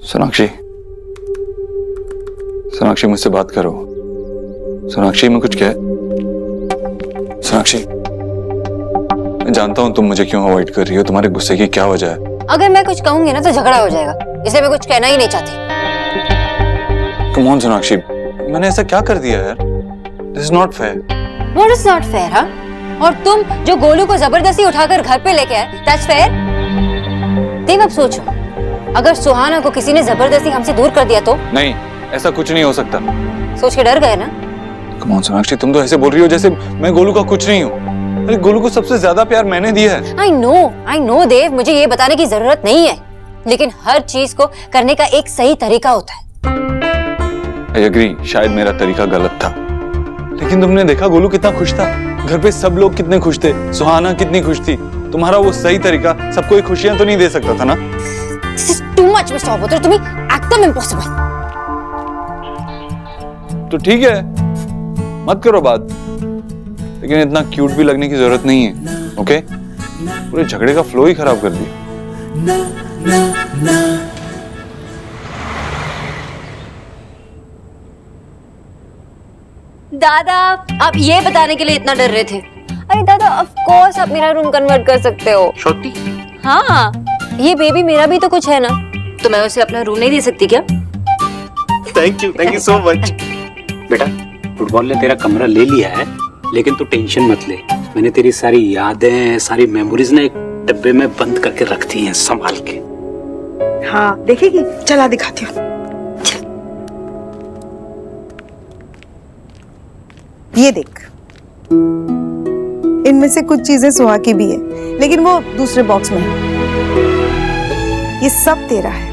सोनाक्षी, सोनाक्षी मुझसे बात करो। सोनाक्षी मैं कुछ कह। सोनाक्षी, मैं जानता हूं तुम मुझे क्यों अवॉइड कर रही हो, तुम्हारे गुस्से की क्या वजह है। अगर मैं कुछ कहूंगी ना तो झगड़ा हो जाएगा, इसलिए मैं कुछ कहना ही नहीं चाहती। कम ऑन सोनाक्षी, मैंने ऐसा क्या कर दिया यार? This is not fair. What is not fair? हाँ, और तुम जो गोलू को जबरदस्ती उठाकर घर पे लेके आए, दैट्स फेयर? देव, अब सोचो, अगर सुहाना को किसी ने जबरदस्ती हमसे दूर कर दिया तो? नहीं, ऐसा कुछ नहीं हो सकता। सोच के डर गए ना? कम ऑन सोनाक्षी, तुम तो ऐसे बोल रही हो जैसे मैं गोलू का कुछ नहीं हूँ। अरे गोलू को सबसे ज्यादा प्यार मैंने दिया है। आई नो देव, मुझे ये बताने की जरूरत नहीं है, लेकिन हर चीज को करने का एक सही तरीका होता है। आई एग्री, शायद मेरा तरीका गलत था, लेकिन तुमने देखा गोलू कितना खुश था, घर पे सब लोग कितने खुश थे, सुहाना कितनी खुश थी। तुम्हारा वो सही तरीका सबको एक खुशियां तो नहीं दे सकता था ना? This is too much, Mr. Obotra, तुम्हें एकदम इम्पॉसिबल। तो ठीक है, मत करो बात, लेकिन इतना क्यूट भी लगने की जरूरत नहीं है, ओके? पूरे झगड़े का फ्लो ही खराब कर दिया। दादा, आप ये बताने के लिए इतना डर रहे थे? अरे दादा, ऑफ कोर्स आप मेरा रूम कन्वर्ट कर सकते हो। छोटी? हाँ, ये बेबी मेरा भी तो कुछ है ना, तो मैं उसे अपना रूम नहीं दे सकती क्या? Thank you so much. बेटा, फुटबॉल ने तेरा कमरा ले लिया है, लेकिन तू टेंशन मत ले। मैंने तेरी सारी यादें, सारी मेमोरीज ना एक डब्बे में बंद करके रख दी हैं, संभाल के। हाँ, देखेगी? चला दिखाती हूँ। ये देख, इनमें से कुछ चीजें सुहा की भी है, लेकिन वो दूसरे बॉक्स में है। ये सब तेरा है,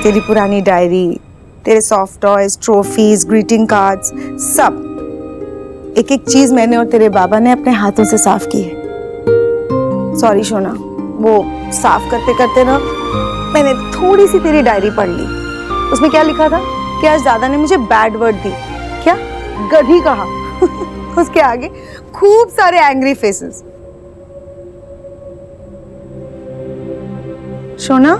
तेरी पुरानी डायरी, तेरे soft toys, trophies, greeting cards, सब। एक एक चीज मैंने और तेरे बाबा ने अपने हाथों से साफ की है। सॉरी शोना, वो साफ करते करते ना मैंने थोड़ी सी तेरी डायरी पढ़ ली। उसमें क्या लिखा था कि आज दादा ने मुझे बैड वर्ड दी, क्या गधी कहा। उसके आगे खूब सारे एंग्री फेसेस। शोना,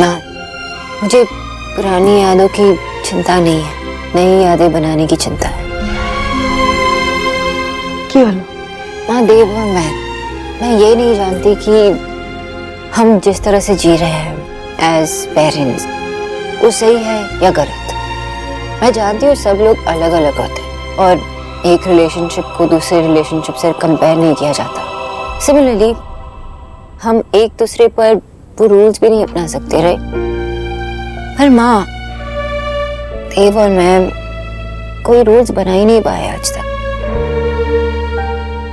ना, मुझे पुरानी यादों की चिंता नहीं है, नई यादें बनाने की चिंता है। क्यों? हाँ देव, और मैं ये नहीं जानती कि हम जिस तरह से जी रहे हैं एज पेरेंट्स, वो सही है या गलत। मैं जानती हूँ सब लोग अलग अलग होते हैं और एक रिलेशनशिप को दूसरे रिलेशनशिप से कंपेयर नहीं किया जाता। सिमिलरली हम एक दूसरे पर वो रूल्स भी नहीं अपना सकते, राइट? पर माँ, देव और मैं कोई रूल्स बना ही नहीं पाए आज तक।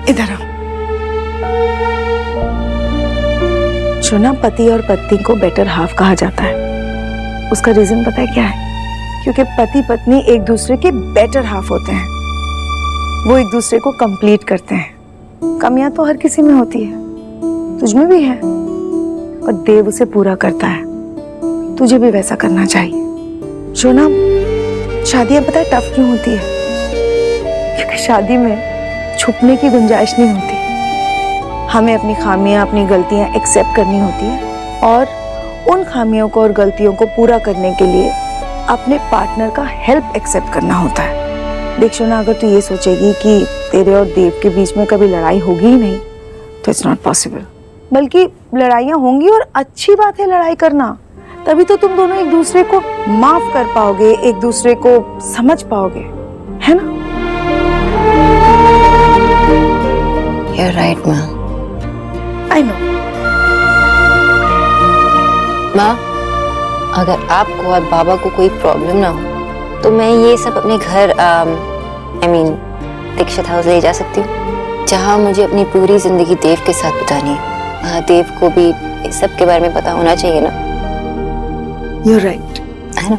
इधर आओ। शोना, पति और पत्नी को बेटर हाफ कहा जाता है। उसका रीजन पता है क्या है? क्योंकि पति पत्नी एक दूसरे के बेटर हाफ होते हैं, वो एक दूसरे को कंप्लीट करते हैं। कमियां तो हर किसी में होती है, तुझमें भी है, और देव उसे पूरा करता है। तुझे भी वैसा करना चाहिए। शोना, शादियां पता है टफ क्यों होती है? क्योंकि शादी में छुपने की गुंजाइश नहीं होती। हमें अपनी खामियां, अपनी गलतियां एक्सेप्ट करनी होती है, और उन खामियों को और गलतियों को पूरा करने के लिए अपने पार्टनर का हेल्प एक्सेप्ट करना होता है। देख शोना, अगर तू ये सोचेगी कि तेरे और देव के बीच में कभी लड़ाई होगी ही नहीं, तो इट्स नॉट पॉसिबल। बल्कि लड़ाइयाँ होंगी, और अच्छी बात है लड़ाई करना, तभी तो तुम दोनों एक दूसरे को माफ कर पाओगे, एक दूसरे को समझ पाओगे, है ना? You're right, माँ। I know. माँ, अगर आपको और बाबा को कोई प्रॉब्लम ना हो तो मैं ये सब अपने घर दीक्षित हाउस ले जा सकती हूँ, जहाँ मुझे अपनी पूरी जिंदगी देव के साथ बितानी है। हाँ, देव को भी इस सब के बारे में पता होना चाहिए ना। You're right. है ना?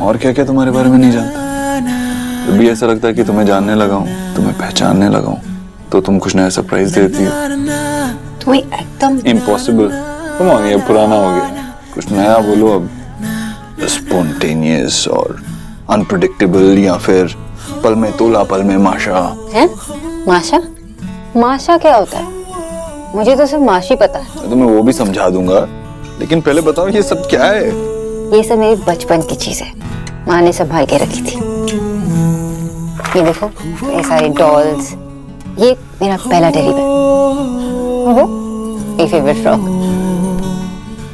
और क्या क्या तुम्हारे बारे में नहीं जानता। जब भी ऐसा लगता है कि तुम्हें जानने लगा हूँ, तुम्हें पहचानने लगा हूँ, तो तुम कुछ नया सरप्राइज देती हो। तुम्हें एकदम इम्पॉसिबल। तुम हो गया, पुराना हो गया, कुछ नया बोलो अब। स्पॉन्टेनियस और अनप्रेडिक्टेबल, या फिर पल में तोला पल में माशा। है? माशा? माशा क्या होता है? मुझे तो सिर्फ माशी पता है। मैं तुम्हें वो भी समझा दूंगा, लेकिन पहले बताओ ये सब क्या है। ये सब मेरी बचपन की चीज है, माँ ने संभाल के रखी थी। ये देखो, ये सारी डॉल्स, ये मेरा पहला टेडी बेयर, वो मेरी फेवरेट फ्रॉक।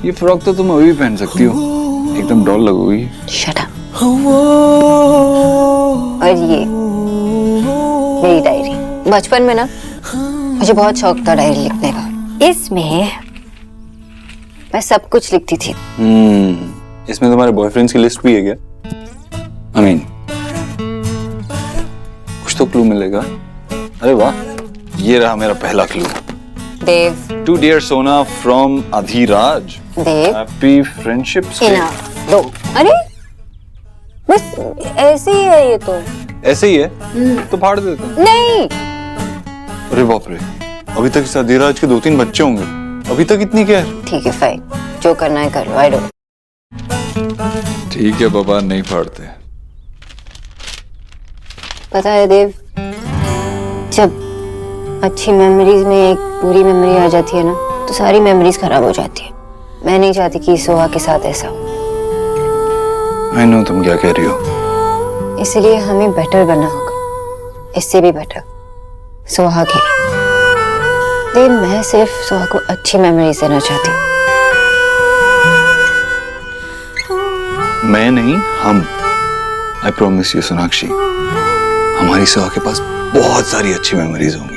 ये फ्रॉक तो तुम अभी भी पहन सकती हो, एकदम डॉल लगोगी। Shut up. और ये मेरी डायरी। बचपन में ना मुझे बहुत शौक था डायरी लिखने का। इसमें मैं सब कुछ लिखती थी। इसमें तुम्हारे बॉयफ्रेंड्स की लिस्ट भी है क्या? I mean, कुछ तो क्लू मिलेगा। अरे वाह, ये रहा मेरा पहला clue. Dev. To dear Sona from Adhiraj. Dev. Happy friendships day. दो। अरे बस ऐसे ही है ये तो। ऐसे ही है तो फाड़ देते हैं। नहीं। अरे बाप रे, अभी तक इस अधिराज के 2-3 बच्चे होंगे, अभी तक इतनी केयर। ठीक है फाइन, जो करना है कर लो। I don't. ठीक है बाबा, नहीं फाड़ते। पता है देव, जब अच्छी मेमोरीज में एक बुरी मेमोरी आ जाती है ना, तो सारी मेमोरीज खराब हो जाती है। मैं नहीं चाहती कि सोहा के साथ ऐसा हो। I know तुम क्या कह रही हो। इसलिए हमें बेटर बनना होगा, इससे भी बेटर सोहा के लिए। लेकिन मैं सिर्फ सोहा को अच्छी मेमोरीज देना चाहती हूँ। मैं नहीं, हम। आई प्रॉमिस यू सोनाक्षी, हमारी सोहा के पास बहुत सारी अच्छी मेमोरीज होंगी।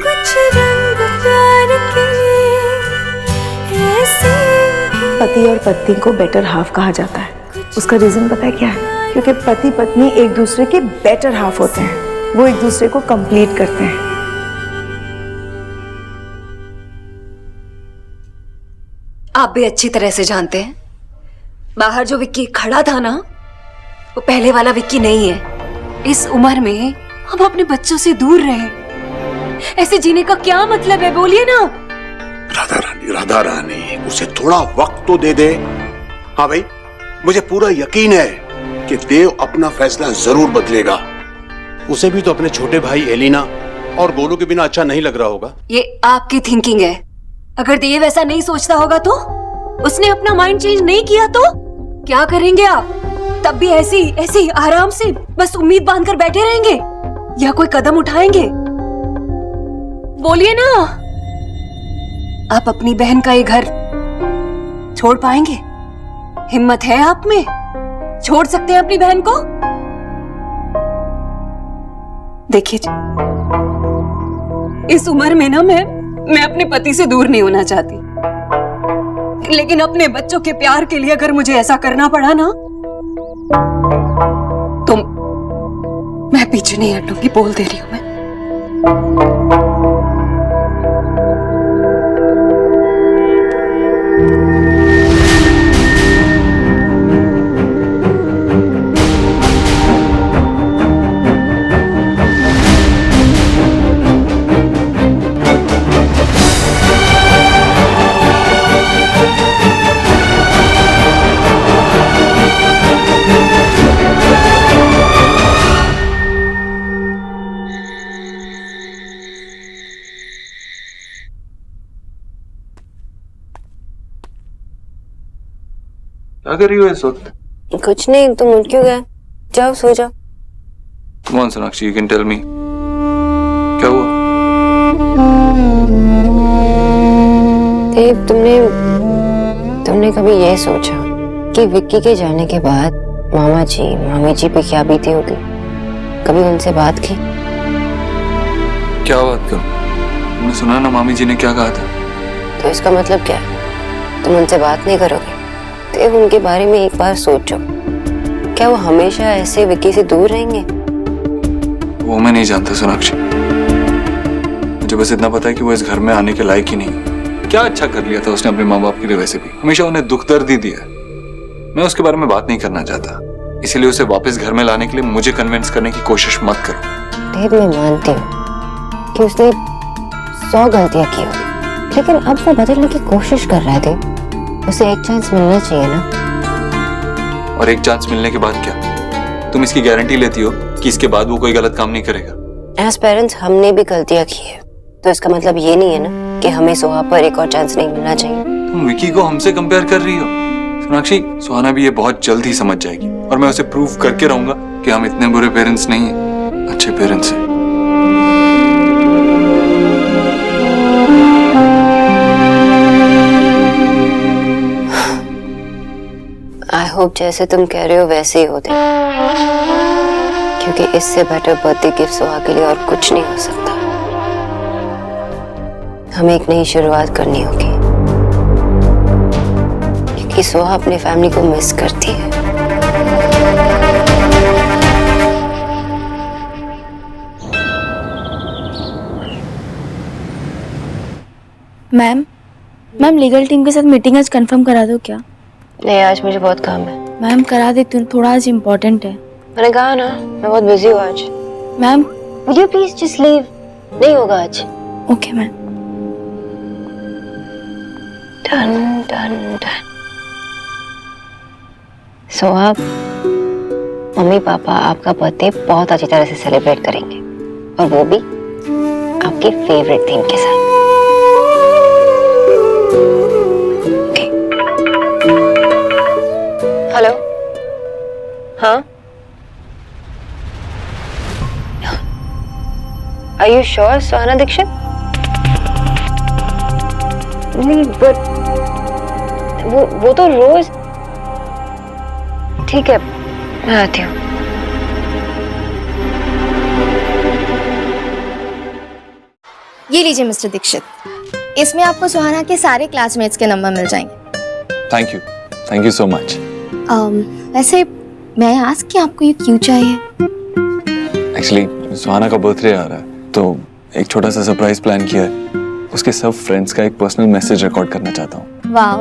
पति और पत्नी को बेटर हाफ कहा जाता है। उसका रीजन पता है क्या है? क्योंकि पति पत्नी एक दूसरे के बेटर हाफ होते हैं, वो एक दूसरे को कंप्लीट करते हैं। आप भी अच्छी तरह से जानते हैं, बाहर जो विक्की खड़ा था ना, वो पहले वाला विक्की नहीं है। इस उम्र में हम अपने बच्चों से दूर रहे, ऐसे जीने का क्या मतलब है? बोलिए ना। राधा रानी, उसे थोड़ा वक्त तो दे दे। हाँ भाई, मुझे पूरा यकीन है कि देव अपना फैसला जरूर बदलेगा। उसे भी तो अपने छोटे भाई एलिना और गोलू के बिना अच्छा नहीं लग रहा होगा। ये आपकी थिंकिंग है। अगर देव ऐसा नहीं सोचता होगा तो, उसने अपना माइंड चेंज नहीं किया तो क्या करेंगे आप? तब भी ऐसी आराम से बस उम्मीद बांधकर बैठे रहेंगे या कोई कदम उठाएंगे? बोलिए ना। आप अपनी बहन का ये घर छोड़ पाएंगे? हिम्मत है आप में? छोड़ सकते हैं अपनी बहन को? देखिए, इस उम्र में ना मैं अपने पति से दूर नहीं होना चाहती, लेकिन अपने बच्चों के प्यार के लिए अगर मुझे ऐसा करना पड़ा ना, तो मैं पीछे नहीं हटूंगी। बोल दे रही हूं मैं। क्या कर रही हो इस वक्त? कुछ नहीं, तुम उठ क्यों गए? जाओ सो जाओ। Come on Sonakshi, you can tell me, क्या हुआ? देव, तुमने कभी ये सोचा कि विक्की के जाने के बाद मामा जी मामी जी पे क्या बीती होगी? कभी उनसे बात की? क्या बात करूं? तुमने सुना ना मामी जी ने क्या कहा था? तो इसका मतलब क्या है? तुम उनसे बात नहीं करोगे? देव, उनके बारे में एक बार सोचो। क्या वो हमेशा ऐसे विक्की से दूर रहेंगे? वो मैं नहीं जानता सोनाक्षी, मुझे बस इतना पता है कि वो इस घर में आने के लायक ही नहीं। क्या अच्छा कर लिया था उसने अपने माँ बाप के लिए? वैसे भी हमेशा उन्हें दुख दर्द ही दिया। मैं उसके बारे में बात नहीं करना चाहता, इसीलिए उसे वापस घर में लाने के लिए मुझे कन्विंस करने की कोशिश मत करो। देव, मैं मानती हूँ कि उसने 100 गलतियां की होगी, लेकिन अब वो बदलने की कोशिश कर रहा है देव। उसे एक चांस मिलना चाहिए ना। और एक चांस मिलने के बाद क्या तुम इसकी गारंटी लेती हो कि इसके बाद वो कोई गलत काम नहीं करेगा? एज पेरेंट्स हमने भी गलतियां की है, तो इसका मतलब ये नहीं है ना कि हमें सोहा पर एक और चांस नहीं मिलना चाहिए। तुम विकी को हमसे कंपेयर कर रही हो? सोनाक्षी, सुहाना भी ये बहुत जल्द ही समझ जाएगी और मैं उसे प्रूव करके रहूंगा कि हम इतने बुरे पेरेंट्स नहीं हैं, अच्छे पेरेंट्स हैं। आई होप जैसे तुम कह रहे हो वैसे ही होते, क्योंकि इससे बेटर बर्थडे गिफ्ट सोहा के लिए और कुछ नहीं हो सकता। हमें एक नई शुरुआत करनी होगी, क्योंकि सोहा अपनी फैमिली को मिस करती है। मैम लीगल टीम के साथ मीटिंग आज कंफर्म करा दो क्या? नहीं, आज मुझे बहुत काम है। मैम करा देती हूँ, थोड़ा आज इम्पोर्टेंट है। मैंने कहा ना, मैं बहुत बिजी हूँ आज। Ma'am Would you please just leave? नहीं होगा आज। Okay ma'am. Done done done. Soha, mummy papa आपका बर्थडे बहुत अच्छी तरह से सेलिब्रेट करेंगे, और वो भी आपकी फेवरेट थीम के साथ। हेलो, हाँ, Are you sure, सुहाना दीक्षित? नहीं, but वो तो रोज। ठीक है, मैं आती हूँ। ये लीजिए मिस्टर दीक्षित, इसमें आपको सुहाना के सारे क्लासमेट्स के नंबर मिल जाएंगे। Thank you so much. वैसे मैं आज कि आपको ये क्यों चाहिए? एक्चुअली सुहाना का बर्थडे आ रहा है, तो एक छोटा सा सरप्राइज प्लान किया है। उसके सब फ्रेंड्स का एक पर्सनल मैसेज रिकॉर्ड करना चाहता हूँ। वाह,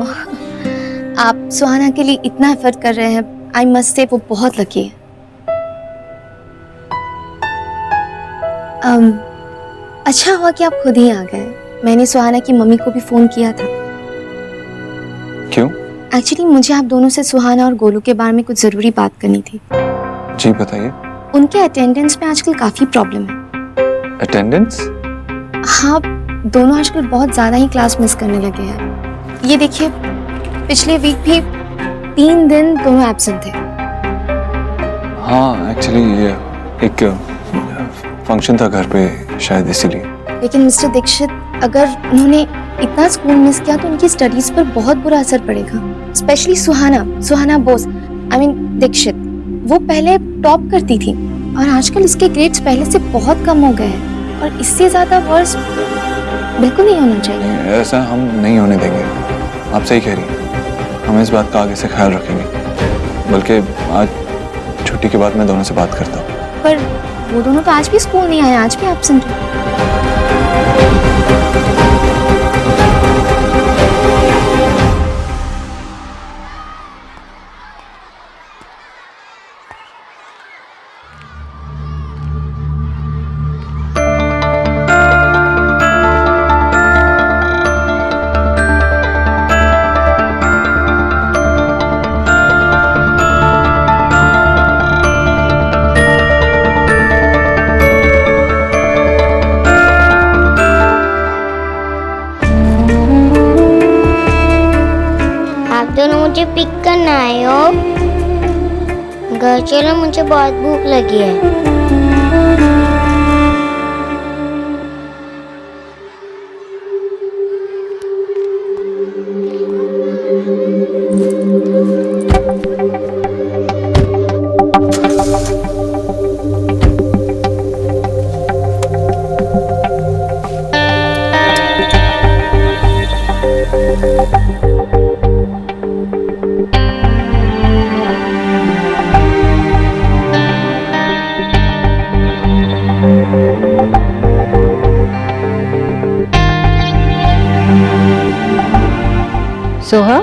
आप सुहाना के लिए इतना एफर्ट कर रहे हैं, आई मस्ट से वो बहुत लकी है। अच्छा हुआ कि आप खुद ही आ गए। मैंने सुहाना की मम्मी को भी फोन किया था। क्यों? एक्चुअली मुझे आप दोनों से सुहाना और गोलू के बारे में कुछ जरूरी बात करनी थी। जी बताइए। उनके अटेंडेंस में आजकल काफी प्रॉब्लम है। अटेंडेंस? हाँ, दोनों आजकल बहुत ज्यादा ही क्लास मिस करने लगे हैं। ये देखिए, पिछले वीक भी 3 दिन दोनों एब्सेंट थे। हाँ, एक्चुअली ये एक फंक्शन था घर पे, शायद इसीलिए। लेकिन मिस्टर दीक्षित, अगर उन्होंने इतना स्कूल मिस किया तो उनकी स्टडीज पर बहुत बुरा असर पड़ेगा। Specially Suhana Bose, I mean Dikshit, वो पहले टॉप करती थी और आजकल उसके ग्रेड्स पहले से बहुत कम हो गए हैं, और इससे ज्यादा वर्स बिल्कुल नहीं होना चाहिए। नहीं, ऐसा हम नहीं होने देंगे। आप सही कह रही हैं, हम इस बात का आगे से ख्याल रखेंगे। बल्कि आज छुट्टी के बाद मैं दोनों से बात करता हूँ। पर वो दोनों तो आज भी स्कूल नहीं आए, आज भी एब्सेंट है। मुझे पिक करना है हो। घर चलो, मुझे बहुत भूख लगी है। सोहा,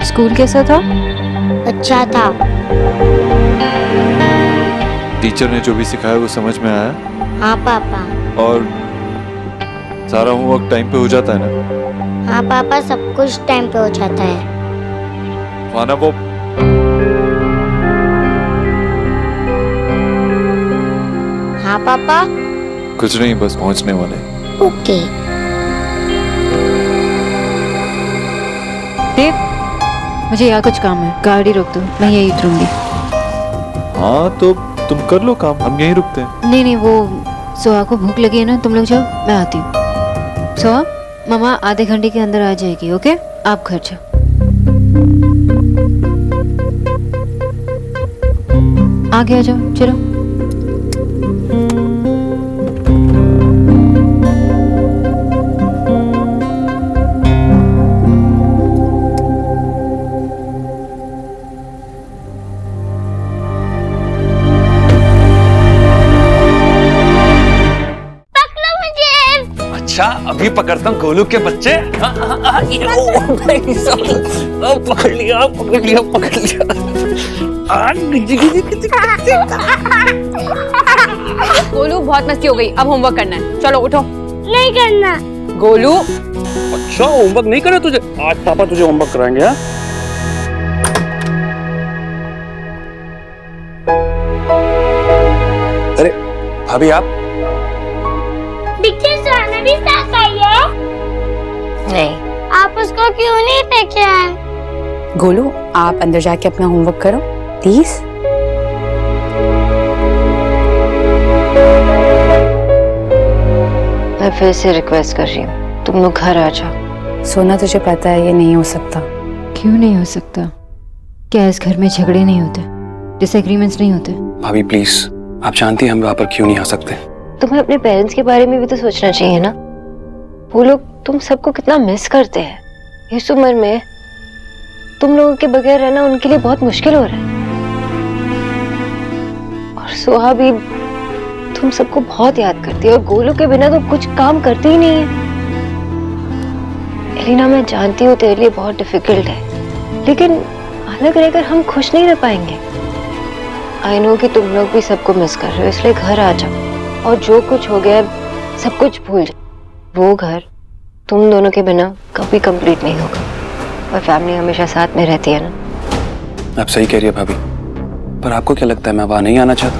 स्कूल कैसा था? अच्छा था। टीचर ने जो भी सिखाया वो समझ में आया? हाँ पापा। और सारा होमवर्क टाइम पे हो जाता है ना? हाँ पापा, सब कुछ टाइम पे हो जाता है। सुहाना वो हाँ पापा। कुछ नहीं, बस पहुंचने वाले। ओके। देव, मुझे यहाँ कुछ काम है, गाड़ी रोक दो, मैं यही उतरूंगी। हाँ तो तुम कर लो काम, हम यहीं रुकते हैं। नहीं, वो सोहा को भूख लगी है ना, तुम लोग जाओ, मैं आती हूँ। सोहा, मामा आधे घंटे के अंदर आ जाएगी, ओके? आप घर जाओ। आगे आ जाओ, चलो। अच्छा, अभी पकड़ता हूँ गोलू के बच्चे। पकड़ लिया। गोलू बहुत मस्ती हो गई, अब होमवर्क करना है, चलो उठो। नहीं करना। गोलू, अच्छा होमवर्क नहीं करे तुझे? आज पापा तुझे होमवर्क कराएंगे। हाँ? अरे भाभी आप सुहाना भी साथ आई है? नहीं, आप उसको क्यों नहीं लेके आए? गोलू आप अंदर जाके अपना होमवर्क करो प्लीज। मैं फिर से रिक्वेस्ट कर रही हूँ, तुम लोग घर आ जाओ। सोना तुझे पता है ये नहीं हो सकता। क्यों नहीं हो सकता? क्या इस घर में झगड़े नहीं होते, डिसएग्रीमेंट्स नहीं होते? भाभी प्लीज, आप जानती हैं हम वहाँ पर क्यों नहीं आ सकते? तुम्हें अपने पेरेंट्स के बारे में भी तो सोचना चाहिए ना। वो लोग तुम सबको कितना मिस करते हैं। इस उम्र में तुम लोगों के बगैर रहना उनके लिए बहुत मुश्किल हो रहा है। और सोहा भी तुम सबको बहुत याद करती है, और गोलू के बिना तो कुछ काम करती ही नहीं है। एलिना, मैं जानती हूँ तेरे लिए बहुत डिफिकल्ट है, लेकिन अलग रहकर हम खुश नहीं रह पाएंगे। आई नो कि तुम लोग भी सबको मिस कर रहे हो, इसलिए घर आ जाओ और जो कुछ हो गया सब कुछ भूल जाओ। वो घर तुम दोनों के बिना कभी कंप्लीट नहीं होगा, और फैमिली हमेशा साथ में रहती है ना। आप सही कह रही है भाभी, पर आपको क्या लगता है मैं वहां नहीं आना चाहता?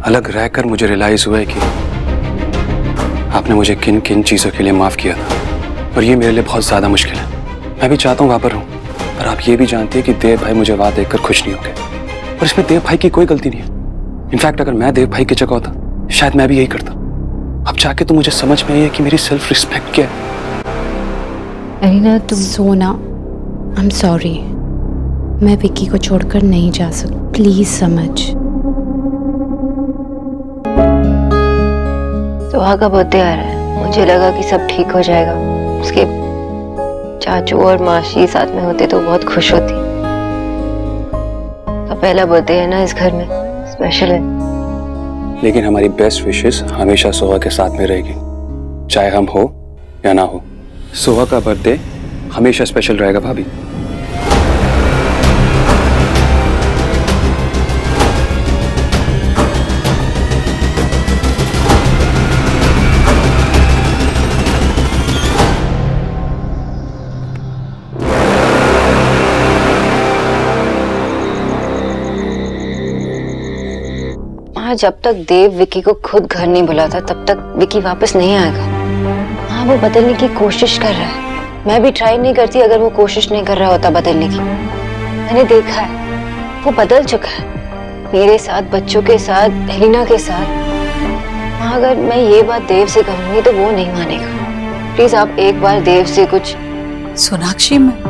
अलग रहकर मुझे रियलाइज हुआ है कि आपने मुझे किन किन चीजों के लिए माफ किया था, और ये मेरे लिए बहुत ज्यादा मुश्किल है। मैं भी चाहता हूँ वहां पर रहूं, पर आप ये भी जानती है कि देव भाई मुझे वहां देखकर खुश नहीं हो गए, और इसमें देव भाई की कोई गलती नहीं है। इनफैक्ट अगर मैं देव भाई की जगह होता शायद मैं भी यही करता। अब जाके तो मुझे समझ में आई है कि मेरी सेल्फ रिस्पेक्ट क्या है। एलिना, तुम सोना, आई एम सॉरी, मैं विक्की को छोड़कर नहीं जा सकती, प्लीज समझ। सोहा का बर्थडे आ रहा है, मुझे लगा कि सब ठीक हो जाएगा। उसके चाचू और मासी साथ में होते तो बहुत खुश होती। तो पहला बर्थडे है ना इस घर में, स्पेशल है। लेकिन हमारी बेस्ट विशेस हमेशा सोहा के साथ में रहेगी, चाहे हम हो या ना हो। सोहा का बर्थडे हमेशा स्पेशल रहेगा भाभी। जब तक देव विकी को खुद घर नहीं बुलाता तब तक विकी वापस नहीं आएगा। हाँ, वो बदलने की कोशिश कर रहा है। मैं भी ट्राई नहीं करती अगर वो कोशिश नहीं कर रहा होता बदलने की। मैंने देखा है वो बदल चुका है, मेरे साथ, बच्चों के साथ, एलिना के साथ। हाँ, अगर मैं ये बात देव से कहूंगी तो वो नहीं मानेगा। प्लीज आप एक बार देव से कुछ। सोनाक्षी, मैं